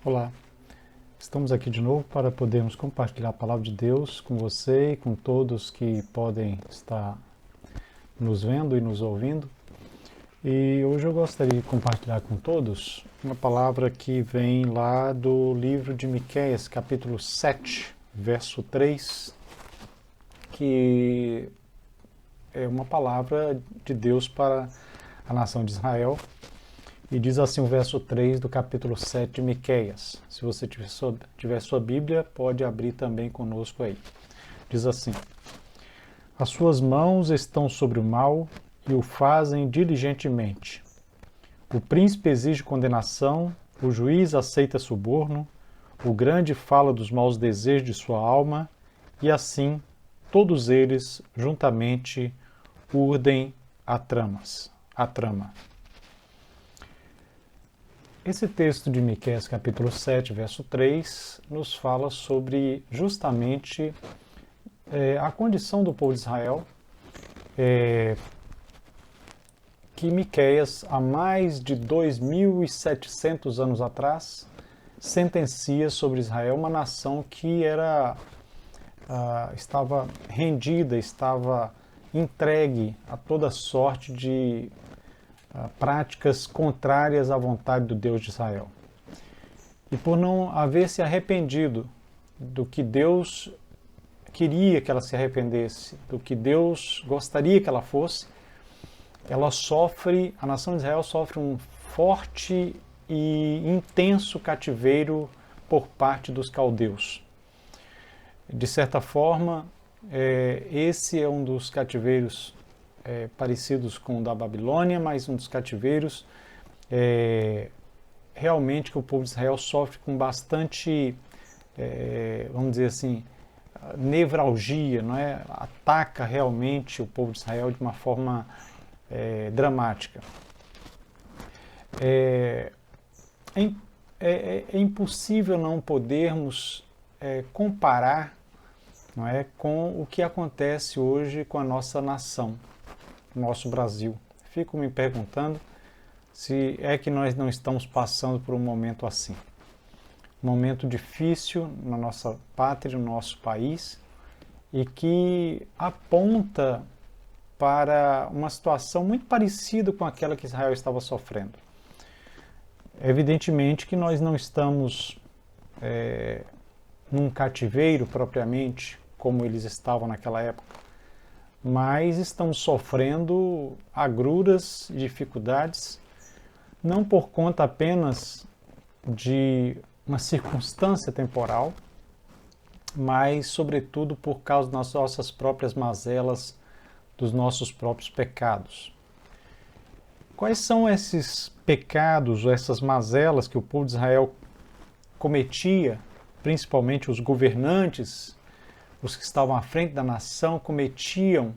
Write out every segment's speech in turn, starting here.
Olá, estamos aqui de novo para podermos compartilhar a palavra de Deus com você e com todos que podem estar nos vendo e nos ouvindo. E hoje eu gostaria de compartilhar com todos uma palavra que vem lá do livro de Miqueias, capítulo 7, verso 3, que é uma palavra de Deus para a nação de Israel. E diz assim o verso 3 do capítulo 7 de Miqueias. Se você tiver sua Bíblia, pode abrir também conosco aí. Diz assim: As suas mãos estão sobre o mal e o fazem diligentemente. O príncipe exige condenação, o juiz aceita suborno, o grande fala dos maus desejos de sua alma, e assim todos eles juntamente urdem a trama. Esse texto de Miqueias, capítulo 7, verso 3, nos fala sobre justamente a condição do povo de Israel, que Miqueias, há mais de 2.700 anos atrás, sentencia sobre Israel, uma nação que estava rendida, estava entregue a toda sorte de práticas contrárias à vontade do Deus de Israel. E por não haver se arrependido do que Deus queria que ela se arrependesse, do que Deus gostaria que ela fosse, a nação de Israel sofre um forte e intenso cativeiro por parte dos caldeus. De certa forma, esse é um dos cativeiros parecidos com o da Babilônia, mas um dos cativeiros realmente que o povo de Israel sofre com bastante, vamos dizer assim, nevralgia, não é? Ataca realmente o povo de Israel de uma forma dramática. É impossível não podermos comparar, não é, com o que acontece hoje com a nossa nação, nosso Brasil. Fico me perguntando se é que nós não estamos passando por um momento assim. Um momento difícil na nossa pátria, no nosso país, e que aponta para uma situação muito parecida com aquela que Israel estava sofrendo. Evidentemente que nós não estamos num cativeiro propriamente, como eles estavam naquela época, mas estamos sofrendo agruras e dificuldades, não por conta apenas de uma circunstância temporal, mas, sobretudo, por causa das nossas próprias mazelas, dos nossos próprios pecados. Quais são esses pecados ou essas mazelas que o povo de Israel cometia, principalmente os governantes, os que estavam à frente da nação, cometiam,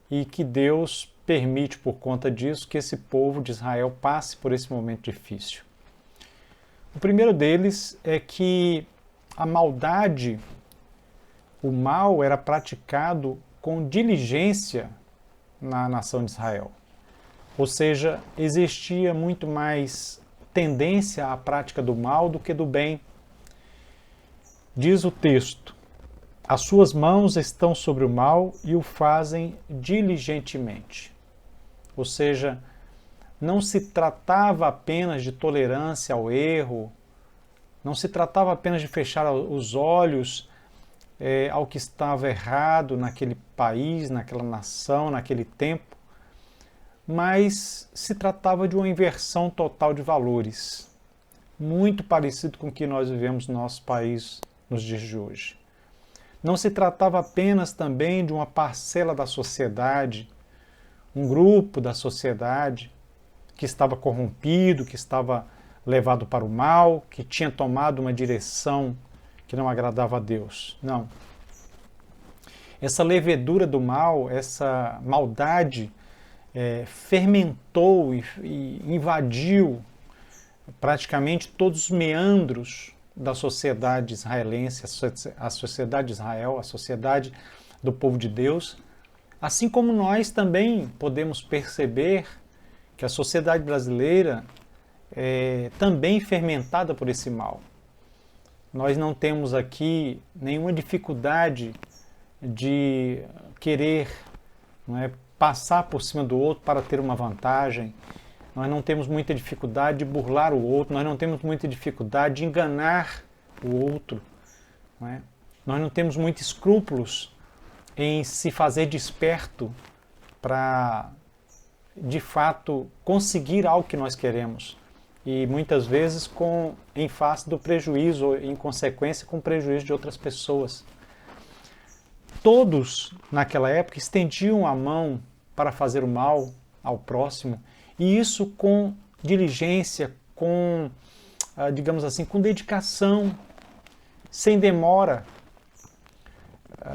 e que Deus permite, por conta disso, que esse povo de Israel passe por esse momento difícil? O primeiro deles é que a maldade, o mal, era praticado com diligência na nação de Israel. Ou seja, existia muito mais tendência à prática do mal do que do bem. Diz o texto: As suas mãos estão sobre o mal e o fazem diligentemente. Ou seja, não se tratava apenas de tolerância ao erro, não se tratava apenas de fechar os olhos ao que estava errado naquele país, naquela nação, naquele tempo, mas se tratava de uma inversão total de valores, muito parecido com o que nós vivemos no nosso país nos dias de hoje. Não se tratava apenas também de uma parcela da sociedade, um grupo da sociedade que estava corrompido, que estava levado para o mal, que tinha tomado uma direção que não agradava a Deus. Não. Essa levedura do mal, essa maldade fermentou e invadiu praticamente todos os meandros da sociedade israelense, a sociedade de Israel, a sociedade do povo de Deus, assim como nós também podemos perceber que a sociedade brasileira também fermentada por esse mal. Nós não temos aqui nenhuma dificuldade de querer, não é, passar por cima do outro para ter uma vantagem. Nós não temos muita dificuldade de burlar o outro, nós não temos muita dificuldade de enganar o outro. Não é? Nós não temos muitos escrúpulos em se fazer desperto para, de fato, conseguir algo que nós queremos. E muitas vezes em face do prejuízo, ou em consequência com o prejuízo de outras pessoas. Todos, naquela época, estendiam a mão para fazer o mal ao próximo, e isso com diligência, com, digamos assim, com dedicação, sem demora.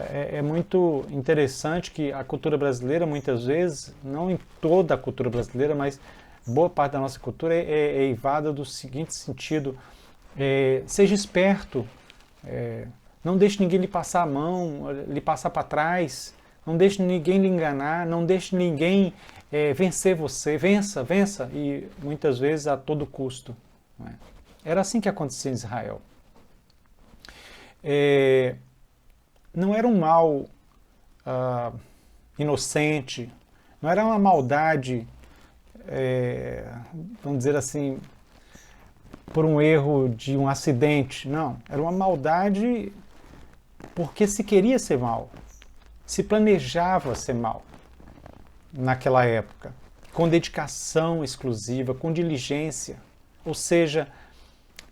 É muito interessante que a cultura brasileira, muitas vezes, não em toda a cultura brasileira, mas boa parte da nossa cultura é eivada do seguinte sentido: seja esperto, não deixe ninguém lhe passar a mão, lhe passar para trás, não deixe ninguém lhe enganar, não deixe ninguém vencer você, vença, e muitas vezes a todo custo. Não é? Era assim que acontecia em Israel. Não era um mal inocente, não era uma maldade, vamos dizer assim, por um erro de um acidente. Não, era uma maldade porque se queria ser mal, se planejava ser mal naquela época, com dedicação exclusiva, com diligência. Ou seja,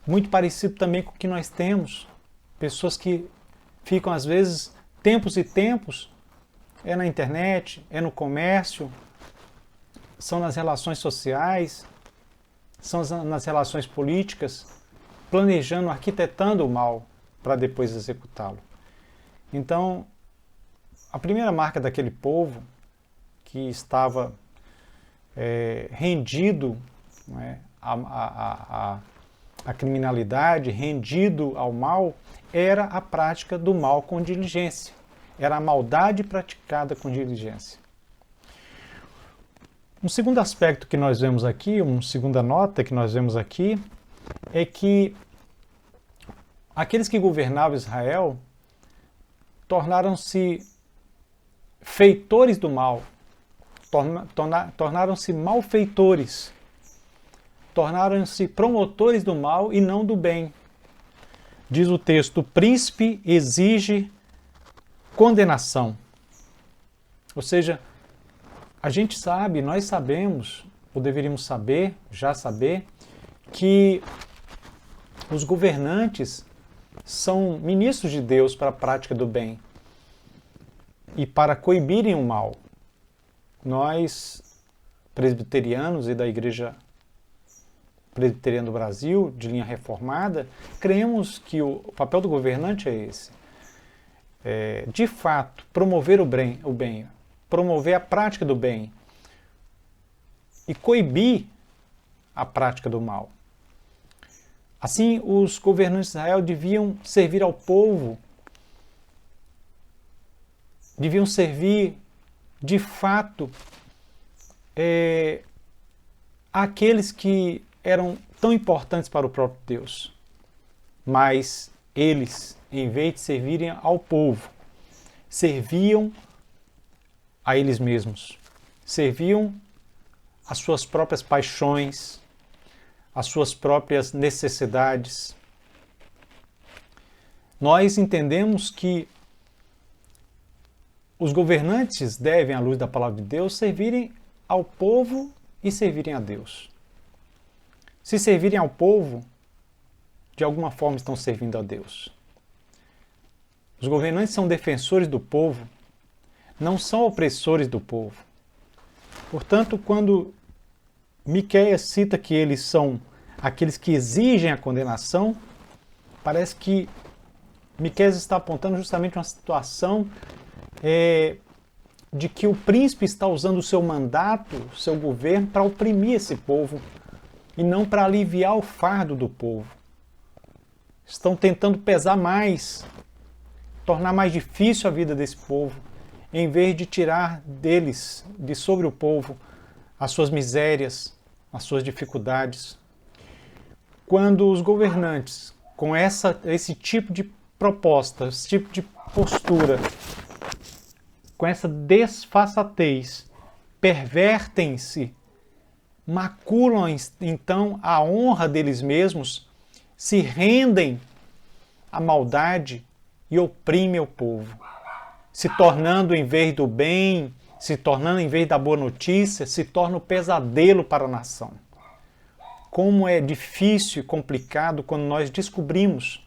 muito parecido também com o que nós temos. Pessoas que ficam, às vezes, tempos e tempos, na internet, no comércio, são nas relações sociais, são nas relações políticas, planejando, arquitetando o mal para depois executá-lo. Então, a primeira marca daquele povo que estava rendido, não é, à criminalidade, rendido ao mal, era a prática do mal com diligência. Era a maldade praticada com diligência. Um segundo aspecto que nós vemos aqui, uma segunda nota que nós vemos aqui, é que aqueles que governavam Israel tornaram-se feitores do mal, tornaram-se malfeitores, tornaram-se promotores do mal e não do bem. Diz o texto: o príncipe exige condenação. Ou seja, a gente sabe, nós sabemos, ou deveríamos saber, já saber, que os governantes são ministros de Deus para a prática do bem e para coibirem o mal. Nós, presbiterianos e da Igreja Presbiteriana do Brasil, de linha reformada, cremos que o papel do governante é esse. De fato, promover o bem, promover a prática do bem e coibir a prática do mal. Assim, os governantes de Israel deviam servir ao povo, deviam servir, de fato, àqueles que eram tão importantes para o próprio Deus. Mas eles, em vez de servirem ao povo, serviam a eles mesmos, serviam às suas próprias paixões, às suas próprias necessidades. Nós entendemos que os governantes devem, à luz da palavra de Deus, servirem ao povo e servirem a Deus. Se servirem ao povo, de alguma forma estão servindo a Deus. Os governantes são defensores do povo, não são opressores do povo. Portanto, quando Miqueias cita que eles são aqueles que exigem a condenação, parece que Miqueias está apontando justamente uma situação de que o príncipe está usando o seu mandato, o seu governo, para oprimir esse povo e não para aliviar o fardo do povo. Estão tentando pesar mais, tornar mais difícil a vida desse povo, em vez de tirar deles, de sobre o povo, as suas misérias, as suas dificuldades. quando os governantes, com esse tipo de proposta, esse tipo de postura, com essa desfaçatez, pervertem-se, maculam então a honra deles mesmos, se rendem à maldade e oprimem o povo, se tornando em vez do bem, se tornando em vez da boa notícia, se torna um pesadelo para a nação. Como é difícil e complicado quando nós descobrimos,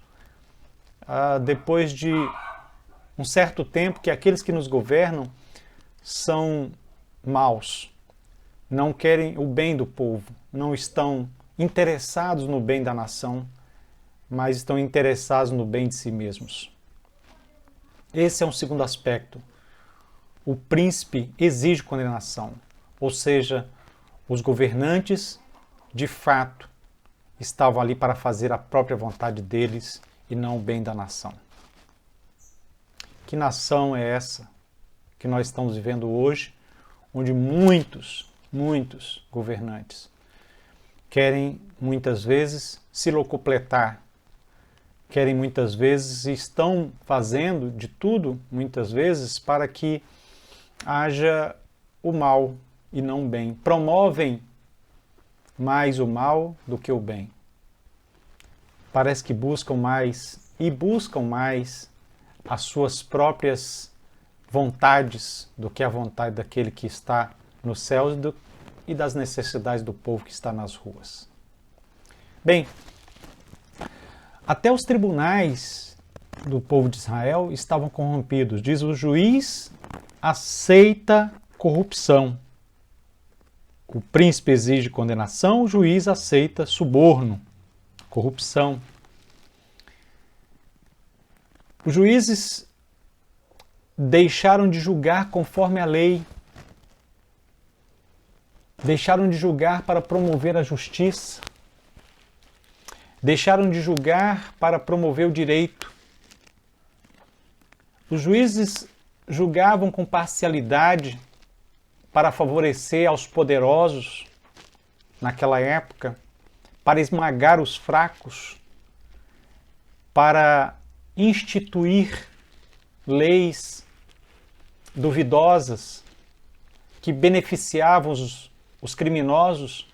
depois de um certo tempo, que aqueles que nos governam são maus, não querem o bem do povo, não estão interessados no bem da nação, mas estão interessados no bem de si mesmos. Esse é um segundo aspecto. O príncipe exige condenação, ou seja, os governantes, de fato, estavam ali para fazer a própria vontade deles e não o bem da nação. Que nação é essa que nós estamos vivendo hoje, onde muitos governantes querem muitas vezes se locupletar, querem muitas vezes e estão fazendo de tudo, muitas vezes, para que haja o mal e não o bem. Promovem mais o mal do que o bem. Parece que buscam mais as suas próprias vontades do que a vontade daquele que está nos céus e das necessidades do povo que está nas ruas. Bem, até os tribunais do povo de Israel estavam corrompidos. Diz: o juiz aceita corrupção. O príncipe exige condenação, o juiz aceita suborno, corrupção. Os juízes deixaram de julgar conforme a lei, deixaram de julgar para promover a justiça, deixaram de julgar para promover o direito. Os juízes julgavam com parcialidade para favorecer aos poderosos naquela época, para esmagar os fracos, para instituir leis duvidosas que beneficiavam os criminosos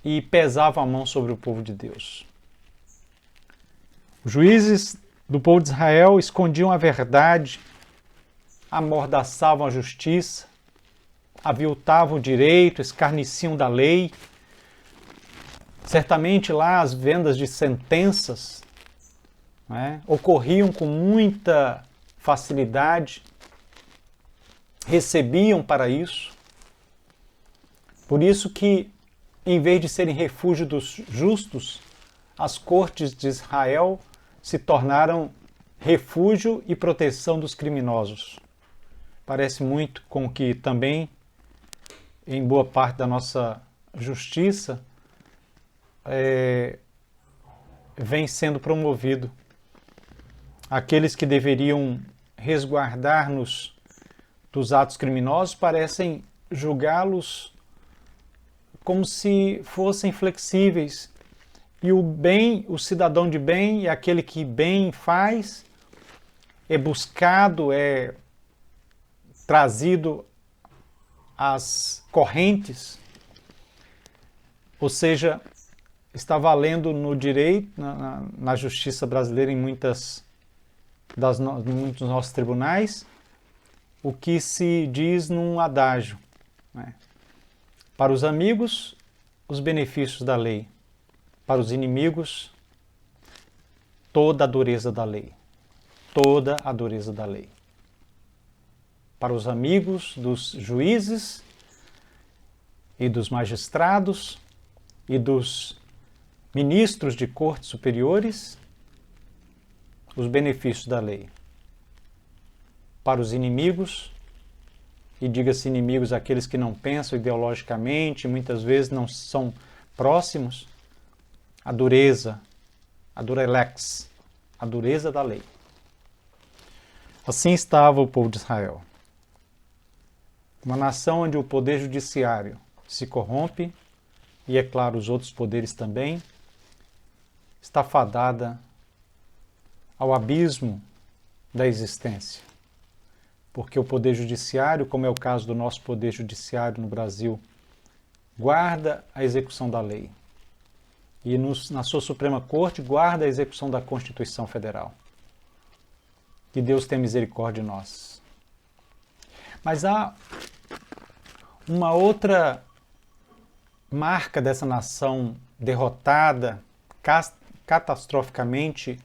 e pesavam a mão sobre o povo de Deus. Os juízes do povo de Israel escondiam a verdade, amordaçavam a justiça, aviltavam o direito, escarneciam da lei. Certamente lá as vendas de sentenças, ocorriam com muita facilidade, recebiam para isso. Por isso que, em vez de serem refúgio dos justos, as cortes de Israel se tornaram refúgio e proteção dos criminosos. Parece muito com o que também, em boa parte da nossa justiça, vem sendo promovido. Aqueles que deveriam resguardar-nos dos atos criminosos parecem julgá-los como se fossem flexíveis. E o bem, o cidadão de bem, é aquele que bem faz, é buscado, é trazido às correntes, ou seja, está valendo no direito, na justiça brasileira, em muitos dos nossos tribunais, o que se diz num adágio, Para os amigos, os benefícios da lei. Para os inimigos, toda a dureza da lei. Toda a dureza da lei. Para os amigos dos juízes e dos magistrados e dos ministros de cortes superiores, os benefícios da lei. Para os inimigos, e diga-se inimigos aqueles que não pensam ideologicamente, muitas vezes não são próximos, a dureza, a durelex, a dureza da lei. Assim estava o povo de Israel. Uma nação onde o poder judiciário se corrompe, e é claro, os outros poderes também, está fadada ao abismo da existência. Porque o Poder Judiciário, como é o caso do nosso Poder Judiciário no Brasil, guarda a execução da lei. E na sua Suprema Corte guarda a execução da Constituição Federal. Que Deus tenha misericórdia de nós. Mas há uma outra marca dessa nação derrotada, catastroficamente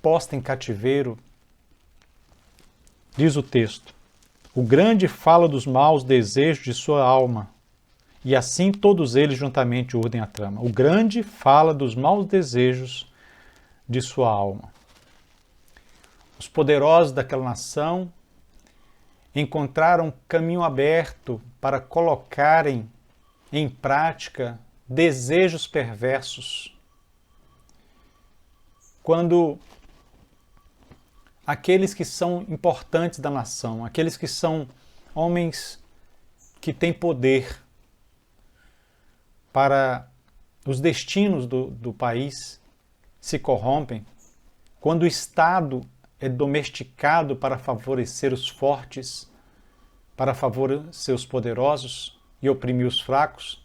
posta em cativeiro. Diz o texto: o grande fala dos maus desejos de sua alma, e assim todos eles juntamente urdem a trama. O grande fala dos maus desejos de sua alma. Os poderosos daquela nação encontraram caminho aberto para colocarem em prática desejos perversos. Quando aqueles que são importantes da nação, aqueles que são homens que têm poder para os destinos do país se corrompem, quando o Estado é domesticado para favorecer os fortes, para favorecer os poderosos e oprimir os fracos,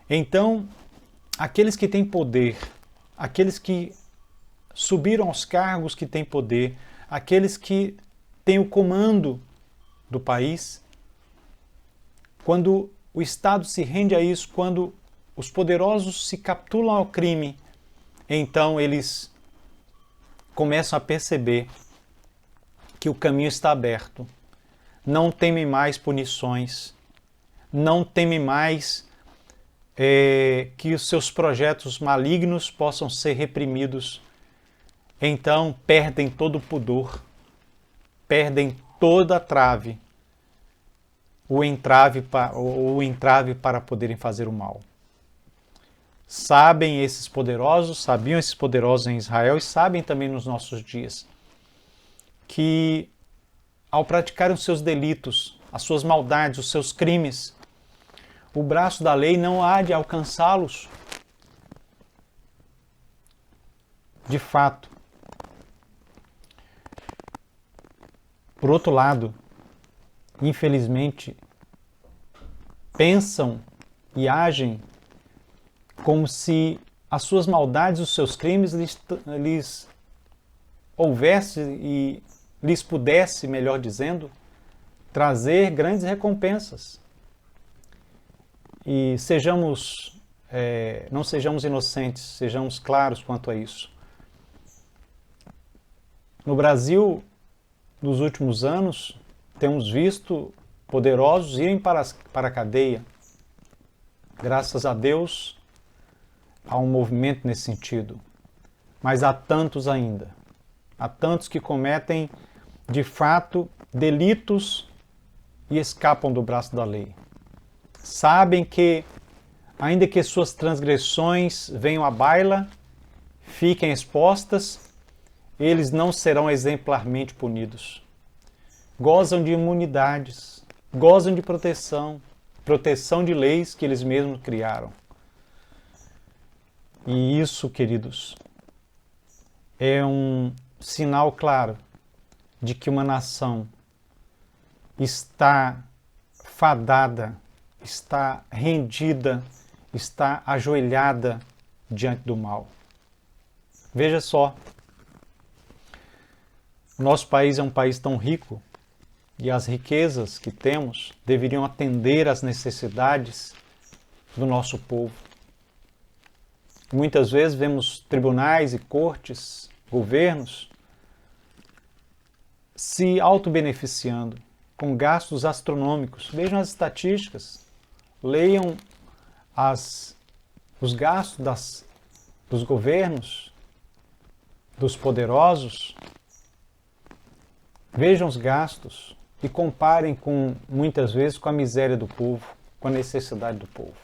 então aqueles que têm poder, aqueles que subiram aos cargos que têm poder, aqueles que têm o comando do país, quando o Estado se rende a isso, quando os poderosos se capitulam ao crime, então eles começam a perceber que o caminho está aberto. Não temem mais punições, não temem mais que os seus projetos malignos possam ser reprimidos. Então perdem todo o pudor, perdem toda a trave, o entrave para poderem fazer o mal. Sabiam esses poderosos em Israel e sabem também nos nossos dias que ao praticarem os seus delitos, as suas maldades, os seus crimes, o braço da lei não há de alcançá-los. De fato. Por outro lado, infelizmente, pensam e agem como se as suas maldades, os seus crimes lhes houvesse e lhes pudesse, melhor dizendo, trazer grandes recompensas. E não sejamos inocentes, sejamos claros quanto a isso. No Brasil, nos últimos anos, temos visto poderosos irem para a cadeia. Graças a Deus, há um movimento nesse sentido. Mas há tantos ainda. Há tantos que cometem, de fato, delitos e escapam do braço da lei. Sabem que, ainda que suas transgressões venham à baila, fiquem expostas, eles não serão exemplarmente punidos. Gozam de imunidades, gozam de proteção de leis que eles mesmos criaram. E isso, queridos, é um sinal claro de que uma nação está fadada, está rendida, está ajoelhada diante do mal. Veja só, nosso país é um país tão rico e as riquezas que temos deveriam atender às necessidades do nosso povo. Muitas vezes vemos tribunais e cortes, governos, se autobeneficiando com gastos astronômicos. Vejam as estatísticas, leiam os gastos dos governos, dos poderosos. Vejam os gastos e comparem muitas vezes com a miséria do povo, com a necessidade do povo.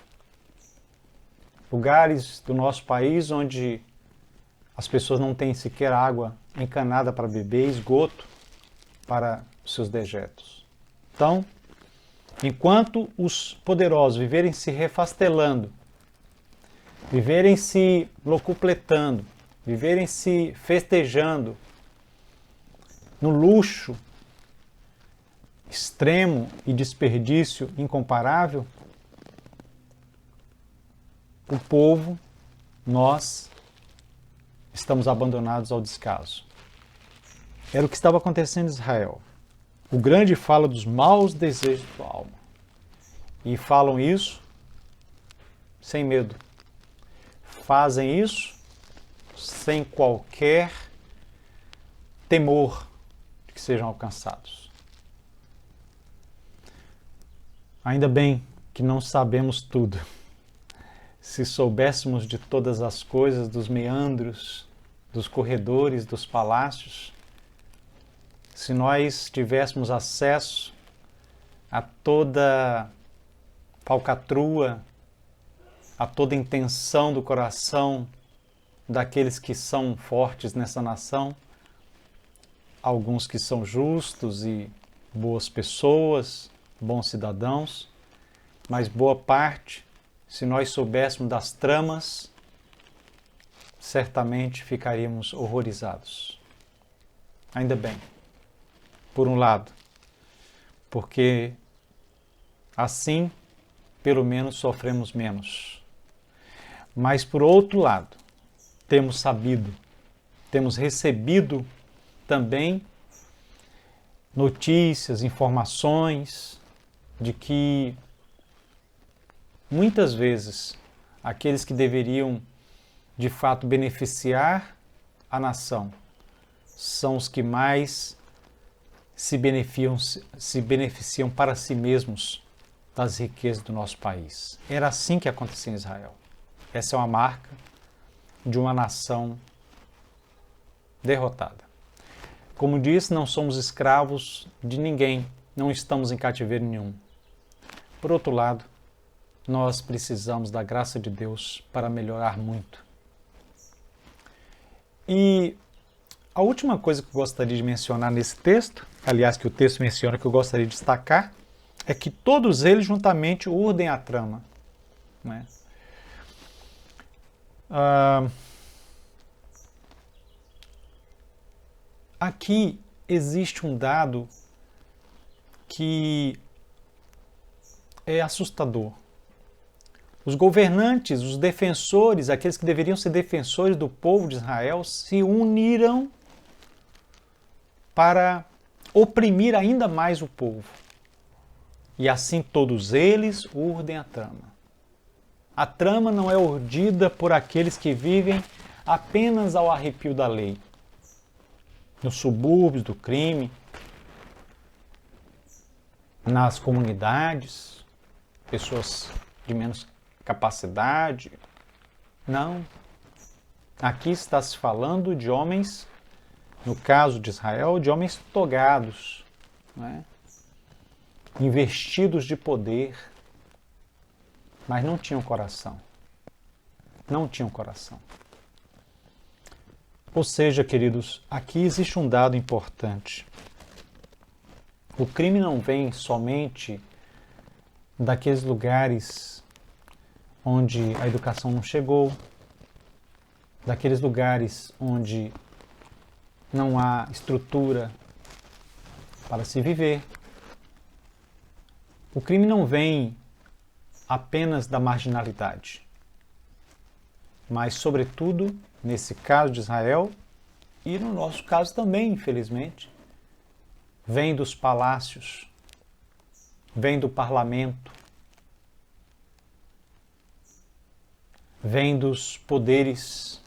Lugares do nosso país onde as pessoas não têm sequer água encanada para beber, esgoto para os seus dejetos. Então, enquanto os poderosos viverem se refastelando viverem se locupletando, viverem se festejando no luxo extremo e desperdício incomparável, o povo, nós, estamos abandonados ao descaso. Era o que estava acontecendo em Israel. O grande fala dos maus desejos da alma. E falam isso sem medo. Fazem isso sem qualquer temor de que sejam alcançados. Ainda bem que não sabemos tudo. Se soubéssemos de todas as coisas, dos meandros, dos corredores, dos palácios, se nós tivéssemos acesso a toda falcatrua, a toda intenção do coração daqueles que são fortes nessa nação, alguns que são justos e boas pessoas, bons cidadãos, mas boa parte, se nós soubéssemos das tramas, certamente ficaríamos horrorizados. Ainda bem, por um lado, porque assim, pelo menos, sofremos menos. Mas, por outro lado, temos sabido, temos recebido também notícias, informações de que muitas vezes aqueles que deveriam de fato beneficiar a nação são os que mais se beneficiam para si mesmos das riquezas do nosso país. Era assim que acontecia em Israel. Essa é uma marca de uma nação derrotada. Como disse, não somos escravos de ninguém, não estamos em cativeiro nenhum. Por outro lado, nós precisamos da graça de Deus para melhorar muito. E a última coisa que eu gostaria de mencionar nesse texto, aliás, que o texto menciona, que eu gostaria de destacar, é que todos eles juntamente urdem a trama. Né? Aqui existe um dado que é assustador. Os governantes, os defensores, aqueles que deveriam ser defensores do povo de Israel, se uniram para oprimir ainda mais o povo. E assim todos eles urdem a trama. A trama não é urdida por aqueles que vivem apenas ao arrepio da lei, nos subúrbios do crime, nas comunidades, pessoas de menos capacidade. Não. Aqui está se falando de homens, no caso de Israel, de homens togados, né? Investidos de poder, mas não tinham coração. Não tinham coração. Ou seja, queridos, aqui existe um dado importante. O crime não vem somente daqueles lugares onde a educação não chegou, daqueles lugares onde não há estrutura para se viver. O crime não vem apenas da marginalidade, mas, sobretudo, nesse caso de Israel, e no nosso caso também, infelizmente, vem dos palácios, vem do parlamento, vem dos poderes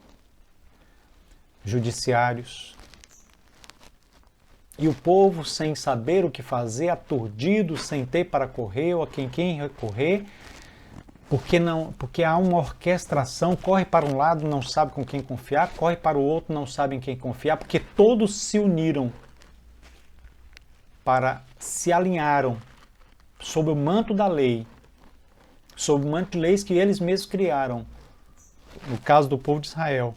judiciários. E o povo, sem saber o que fazer, aturdido, sem ter para correr ou a quem recorrer, porque há uma orquestração, corre para um lado, não sabe com quem confiar, corre para o outro, não sabe em quem confiar, porque todos se uniram se alinharam sob o manto da lei, sob o manto de leis que eles mesmos criaram, no caso do povo de Israel.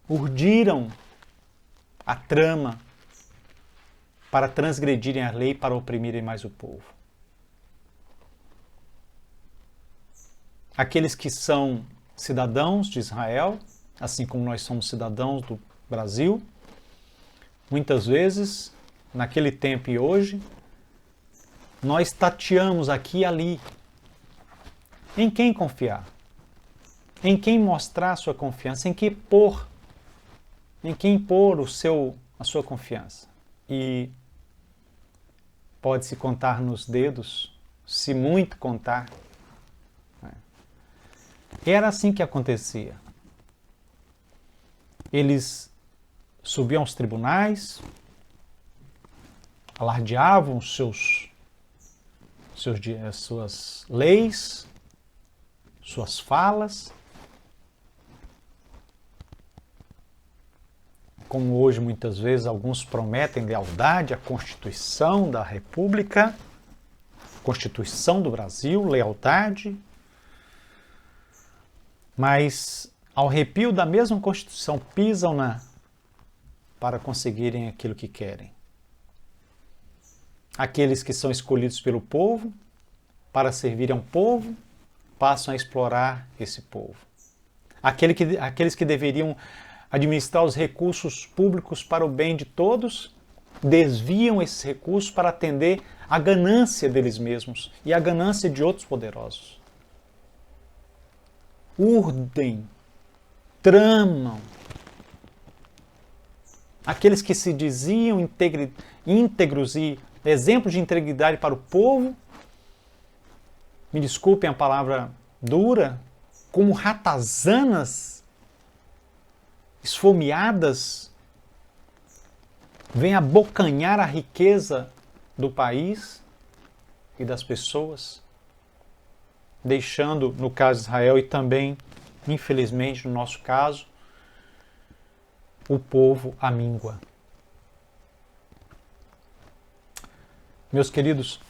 Urdiram a trama para transgredirem a lei, para oprimirem mais o povo. aqueles que são cidadãos de Israel, assim como nós somos cidadãos do Brasil, muitas vezes, naquele tempo e hoje, nós tateamos aqui e ali. Em quem confiar? Em quem mostrar a sua confiança? Em quem pôr a sua confiança? E pode-se contar nos dedos, se muito contar. Era assim que acontecia. Eles subiam aos tribunais, alardeavam suas leis, suas falas, como hoje muitas vezes alguns prometem lealdade à Constituição da República, Constituição do Brasil, lealdade, mas ao arrepio da mesma Constituição pisam para conseguirem aquilo que querem. Aqueles que são escolhidos pelo povo para servir a um povo passam a explorar esse povo. Aqueles que deveriam administrar os recursos públicos para o bem de todos desviam esses recursos para atender à ganância deles mesmos e à ganância de outros poderosos. Urdem, tramam. Aqueles que se diziam íntegros e exemplos de integridade para o povo, me desculpem a palavra dura, como ratazanas esfomeadas, vêm abocanhar a riqueza do país e das pessoas, deixando, no caso de Israel e também, infelizmente, no nosso caso, o povo à míngua. Meus queridos,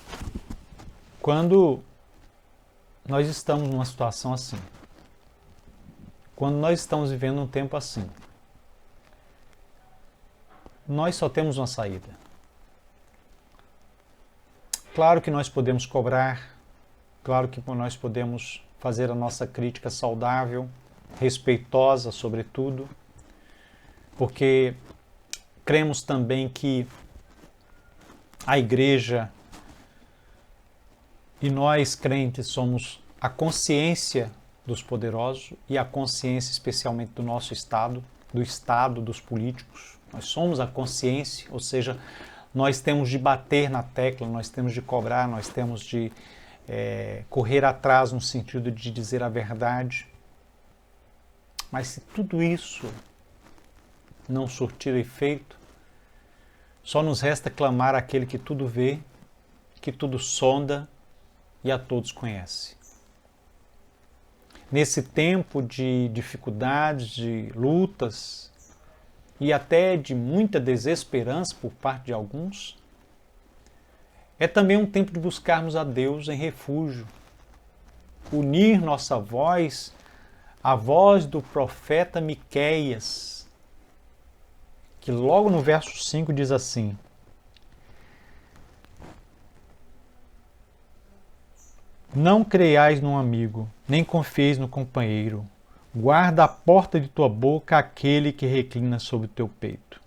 quando nós estamos numa situação assim, quando nós estamos vivendo um tempo assim, nós só temos uma saída. Claro que nós podemos cobrar, claro que nós podemos fazer a nossa crítica saudável, respeitosa, sobretudo, porque cremos também que a igreja e nós crentes somos a consciência dos poderosos e a consciência especialmente do nosso Estado, dos políticos. Nós somos a consciência, ou seja, nós temos de bater na tecla, nós temos de cobrar, nós temos de correr atrás no sentido de dizer a verdade. Mas se tudo isso não surtir efeito, só nos resta clamar àquele que tudo vê, que tudo sonda e a todos conhece. Nesse tempo de dificuldades, de lutas e até de muita desesperança por parte de alguns, é também um tempo de buscarmos a Deus em refúgio, unir nossa voz à voz do profeta Miqueias, que logo no verso 5 diz assim: Não creiais num amigo, nem confieis no companheiro. Guarda a porta de tua boca aquele que reclina sobre o teu peito.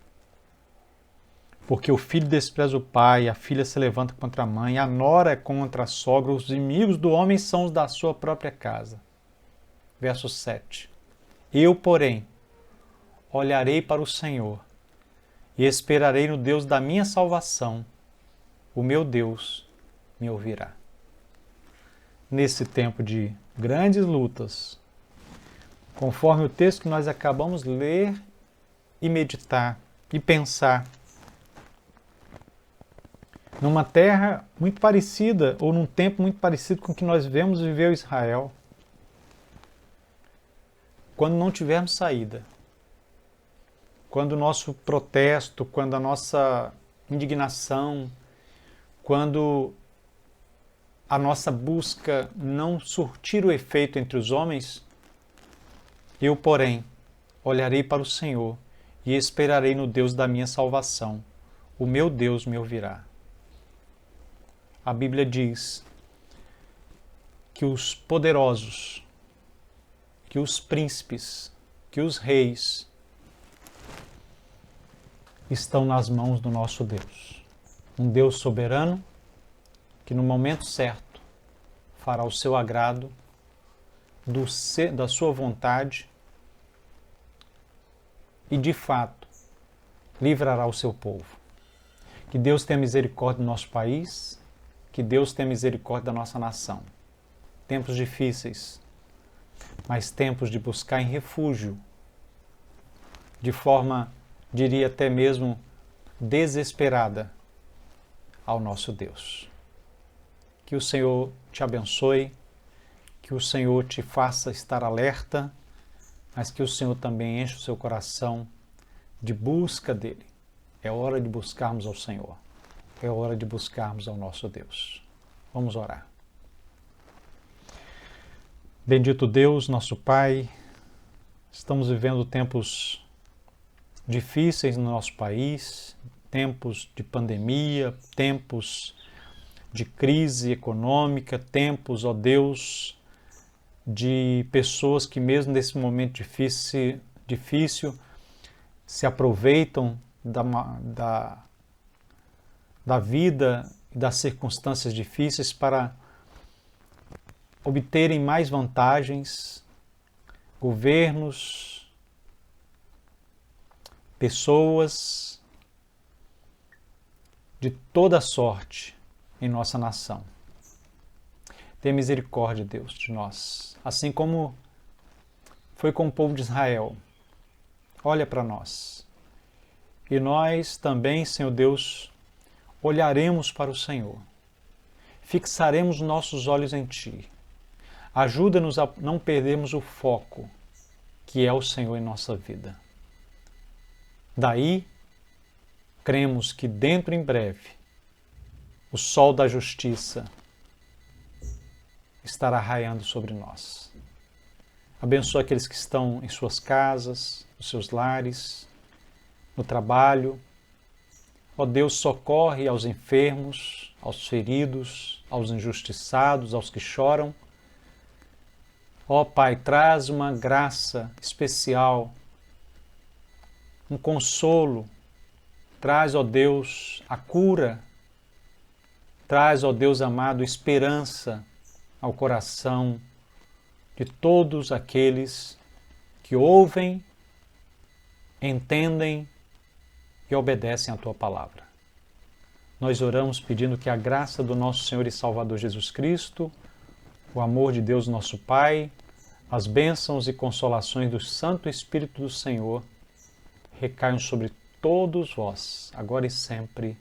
Porque o filho despreza o pai, a filha se levanta contra a mãe, a nora é contra a sogra, os inimigos do homem são os da sua própria casa. Verso 7. Eu, porém, olharei para o Senhor e esperarei no Deus da minha salvação. O meu Deus me ouvirá. Nesse tempo de grandes lutas, conforme o texto que nós acabamos de ler e meditar e pensar, numa terra muito parecida, ou num tempo muito parecido com o que nós vemos viver Israel, quando não tivermos saída, quando o nosso protesto, quando a nossa indignação, quando a nossa busca não surtir o efeito entre os homens, eu, porém, olharei para o Senhor e esperarei no Deus da minha salvação. O meu Deus me ouvirá. A Bíblia diz que os poderosos que os príncipes, que os reis estão nas mãos do nosso Deus. Um Deus soberano que no momento certo fará o seu agrado, da sua vontade e de fato livrará o seu povo. Que Deus tenha misericórdia do nosso país, que Deus tenha misericórdia da nossa nação. Tempos difíceis, mas tempos de buscar em refúgio, de forma, diria até mesmo, desesperada ao nosso Deus. Que o Senhor te abençoe, que o Senhor te faça estar alerta, mas que o Senhor também enche o seu coração de busca dele. É hora de buscarmos ao Senhor. É hora de buscarmos ao nosso Deus. Vamos orar. Bendito Deus, nosso Pai, estamos vivendo tempos difíceis no nosso país, tempos de pandemia, tempos de crise econômica, tempos, ó Deus, de pessoas que mesmo nesse momento difícil se aproveitam da vida e das circunstâncias difíceis para obterem mais vantagens, governos, pessoas de toda sorte em nossa nação. Tenha misericórdia, Deus, de nós, assim como foi com o povo de Israel. Olha para nós. E nós também, Senhor Deus, olharemos para o Senhor. Fixaremos nossos olhos em Ti. Ajuda-nos a não perdermos o foco, que é o Senhor em nossa vida. Daí, cremos que dentro em breve, o sol da justiça estará raiando sobre nós. Abençoa aqueles que estão em suas casas, nos seus lares, no trabalho. Ó Deus, socorre aos enfermos, aos feridos, aos injustiçados, aos que choram. Ó Pai, traz uma graça especial, um consolo. Traz, ó Deus, a cura. Traz, ó Deus amado, esperança ao coração de todos aqueles que ouvem, entendem e obedecem à Tua palavra. Nós oramos pedindo que a graça do nosso Senhor e Salvador Jesus Cristo, o amor de Deus nosso Pai, as bênçãos e consolações do Santo Espírito do Senhor recaiam sobre todos vós, agora e sempre.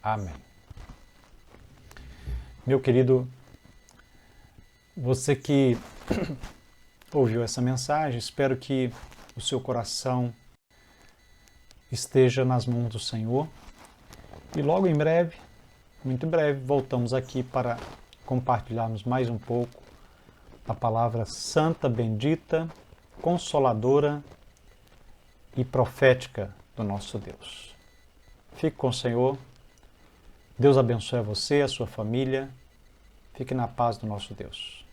Amém. Meu querido, você que ouviu essa mensagem, espero que o seu coração esteja nas mãos do Senhor. E logo em breve, muito em breve, voltamos aqui para compartilharmos mais um pouco a palavra santa, bendita, consoladora e profética do nosso Deus. Fique com o Senhor. Deus abençoe a você, a sua família. Fique na paz do nosso Deus.